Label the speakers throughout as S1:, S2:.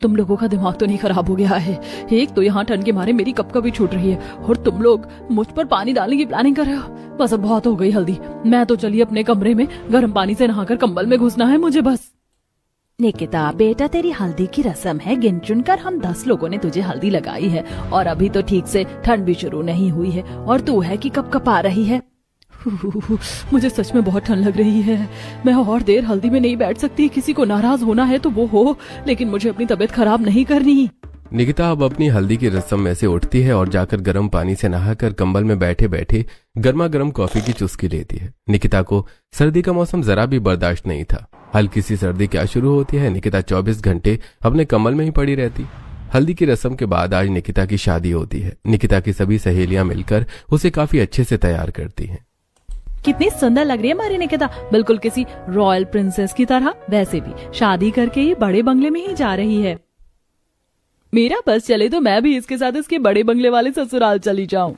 S1: तुम लोगों का दिमाग तो नहीं खराब हो गया है? एक तो यहाँ ठंड के मारे मेरी कपकपी छूट रही है और तुम लोग मुझ पर पानी डालने की प्लानिंग कर रहे हो। बस अब बहुत हो गई हल्दी। मैं तो चली अपने कमरे में गर्म पानी से नहाकर कंबल में घुसना है मुझे बस। निकिता बेटा, तेरी हल्दी की रस्म है, गिन चुन कर हम 10 लोगों ने तुझे हल्दी लगाई है और अभी तो ठीक से ठंड भी शुरू नहीं हुई है और तू है कि कपकपा रही है। मुझे सच में बहुत ठंड लग रही है। मैं और देर हल्दी में नहीं बैठ सकती। किसी को नाराज होना है तो वो हो, लेकिन मुझे अपनी तबीयत खराब नहीं करनी।
S2: निकिता अब अपनी हल्दी की रस्म में से उठती है और जाकर गर्म पानी से नहाकर कंबल में बैठे बैठे गर्मा गर्म कॉफी की चुस्की लेती है। निकिता को सर्दी का मौसम जरा भी बर्दाश्त नहीं था। हल्की सी सर्दी क्या शुरू होती है, निकिता 24 घंटे अपने कंबल में ही पड़ी रहती। हल्दी की रस्म के बाद आज निकिता की शादी होती है। निकिता की सभी सहेलियां मिलकर उसे काफी अच्छे से तैयार करती हैं।
S1: कितनी सुंदर लग रही है हमारी निकिता, बिल्कुल किसी रॉयल प्रिंसेस की तरह। वैसे भी शादी करके ये बड़े बंगले में ही जा रही है। मेरा बस चले तो मैं भी इसके साथ इसके बड़े बंगले वाले ससुराल चली जाऊं।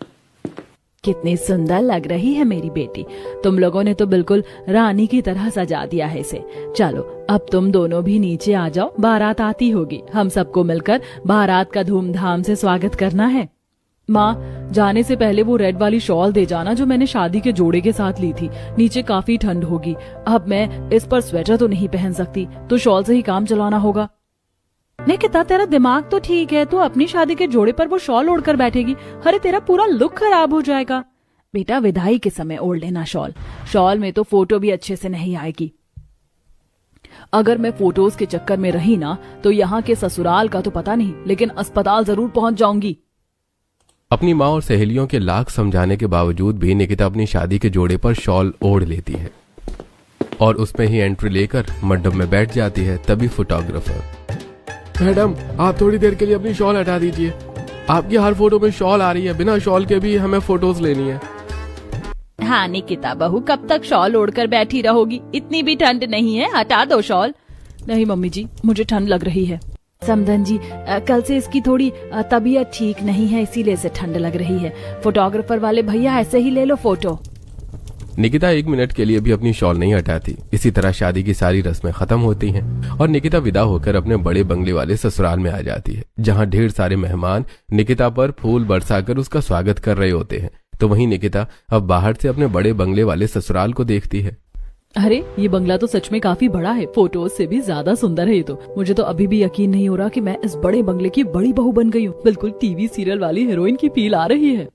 S1: कितनी सुंदर लग रही है मेरी बेटी। तुम लोगों ने तो बिल्कुल रानी की तरह सजा दिया है इसे। चलो अब तुम दोनों भी नीचे आ जाओ, बारात आती होगी। हम सबको मिलकर बारात का धूमधाम से स्वागत करना है। माँ, जाने से पहले वो रेड वाली शॉल दे जाना जो मैंने शादी के जोड़े के साथ ली थी। नीचे काफी ठंड होगी। अब मैं इस पर स्वेटर तो नहीं पहन सकती, तो शॉल से ही काम चलाना होगा। निकिता, तेरा दिमाग तो ठीक है, तू अपनी शादी के जोड़े पर वो शॉल ओढ़कर बैठेगी। अरे तेरा पूरा लुक खराब हो जाएगा। बेटा, विदाई के समय ओढ़ लेना शॉल। शॉल में तो फोटो भी अच्छे से नहीं आएगी। अगर मैं फोटोज के चक्कर में रही ना तो यहाँ के ससुराल का तो पता नहीं, लेकिन अस्पताल जरूर पहुंच जाऊंगी।
S2: अपनी माँ और सहेलियों के लाख समझाने के बावजूद भी निकिता अपनी शादी के जोड़े पर शॉल ओढ़ लेती है और उसमें ही एंट्री लेकर मंडप में बैठ जाती है। तभी फोटोग्राफर, मैडम आप थोड़ी देर के लिए अपनी शॉल हटा दीजिए। आपकी हर फोटो में शॉल आ रही है, बिना शॉल के भी हमें फोटोज लेनी है।
S1: हाँ निकिता बहू, कब तक शॉल ओढ़कर बैठी रहोगी? इतनी भी ठंड नहीं है, हटा दो शॉल। नहीं मम्मी जी, मुझे ठंड लग रही है। समधन जी, कल से इसकी थोड़ी तबीयत ठीक नहीं है, इसीलिए इसे ठंड लग रही है। फोटोग्राफर वाले भैया ऐसे ही ले लो फोटो।
S2: निकिता 1 मिनट के लिए भी अपनी शॉल नहीं हटाती। इसी तरह शादी की सारी रस्में खत्म होती हैं और निकिता विदा होकर अपने बड़े बंगले वाले ससुराल में आ जाती है, जहां ढेर सारे मेहमान निकिता पर फूल बरसाकर उसका स्वागत कर रहे होते हैं। तो वहीं निकिता अब बाहर से अपने बड़े बंगले वाले ससुराल को देखती है।
S1: अरे ये बंगला तो सच में काफी बड़ा है, फोटोज से भी ज्यादा सुंदर है ये तो। मुझे तो अभी भी यकीन नहीं हो रहा कि मैं इस बड़े बंगले की बड़ी बहू बन गई हूँ। बिल्कुल टीवी सीरियल वाली हीरोइन की फील आ रही है।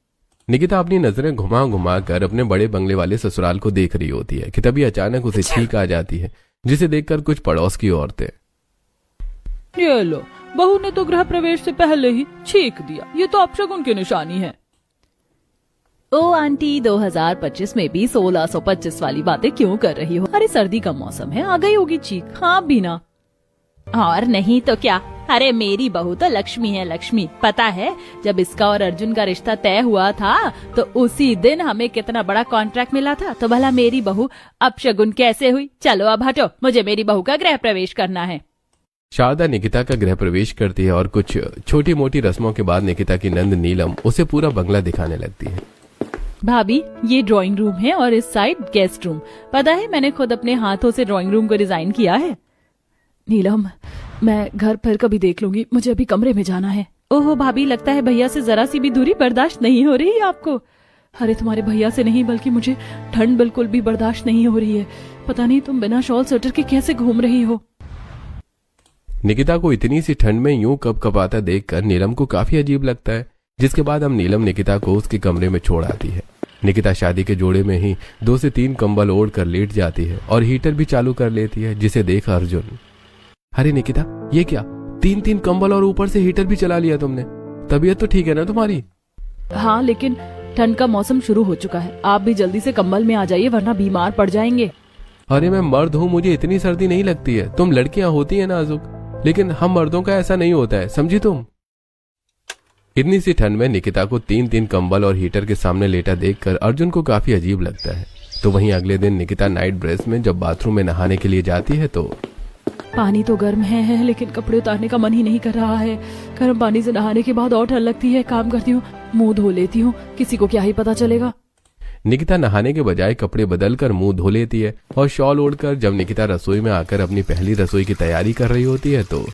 S2: निकिता अपनी नजरें घुमा घुमा कर अपने बड़े बंगले वाले ससुराल को देख रही होती है कि तभी अचानक उसे छींक आ जाती है, जिसे देखकर कुछ पड़ोस की औरतें,
S1: ये लो, बहू ने तो गृह प्रवेश से पहले ही छींक दिया। ये तो अपशगुन की निशानी है। ओ आंटी, 2025 में भी 1625 वाली बातें क्यों कर रही हो? अरे सर्दी का मौसम है, आ गई होगी चीख। हाँ बीना, और नहीं तो क्या। अरे मेरी बहू तो लक्ष्मी है, लक्ष्मी। पता है जब इसका और अर्जुन का रिश्ता तय हुआ था तो उसी दिन हमें कितना बड़ा कॉन्ट्रैक्ट मिला था। तो भला मेरी बहू अपशगुन कैसे हुई? चलो अब हटो, मुझे मेरी बहू का गृह प्रवेश करना है।
S2: शारदा निकिता का गृह प्रवेश करती है और कुछ छोटी मोटी रस्मों के बाद निकिता की नंद नीलम उसे पूरा बंगला दिखाने लगती है।
S1: भाभी, ये ड्राइंग रूम है और इस साइड गेस्ट रूम। पता है मैंने खुद अपने हाथों से ड्राइंग रूम को डिजाइन किया है। नीलम, मैं घर फिर कभी देख लूंगी, मुझे अभी कमरे में जाना है। ओहो भाभी, लगता है भैया से जरा सी भी दूरी बर्दाश्त नहीं हो रही आपको। अरे तुम्हारे भैया से नहीं, बल्कि मुझे ठंड बिल्कुल भी बर्दाश्त नहीं हो रही है। पता नहीं तुम बिना शॉल स्वेटर के कैसे घूम रही हो।
S2: निकिता को इतनी सी ठंड में यूं कपकपाता देखकर नीलम को काफी अजीब लगता है, जिसके बाद हम नीलम निकिता को उसके कमरे में छोड़ आती है। निकिता शादी के जोड़े में ही 2 से 3 कंबल ओढ़ कर लेट जाती है और हीटर भी चालू कर लेती है, जिसे देख अर्जुन, अरे निकिता ये क्या, 3 कंबल और ऊपर से हीटर भी चला लिया तुमने। तबीयत तो ठीक है ना तुम्हारी?
S1: हाँ, लेकिन ठंड का मौसम शुरू हो चुका है। आप भी जल्दी से कंबल में आ जाइए, वरना बीमार पड़ जाएंगे।
S2: अरे मैं मर्द हूँ, मुझे इतनी सर्दी नहीं लगती है। तुम लड़कियां होती है नाजुक, लेकिन हम मर्दों का ऐसा नहीं होता है, समझी तुम? इतनी सी ठंड में निकिता को 3 कंबल और हीटर के सामने लेटा देखकर अर्जुन को काफी अजीब लगता है। तो वहीं अगले दिन निकिता नाइट ड्रेस में जब बाथरूम में नहाने के लिए जाती है तो
S1: पानी तो गर्म है, लेकिन कपड़े उतारने का मन ही नहीं कर रहा है। गर्म पानी से नहाने के बाद और ठंड लगती है। काम करती हूँ, मुंह धो लेती हूँ, किसी को क्या ही पता चलेगा।
S2: निकिता नहाने के बजाय कपड़े बदलकर मुंह धो लेती है और शॉल ओढ़कर जब निकिता रसोई में आकर अपनी पहली रसोई की तैयारी कर रही होती है तो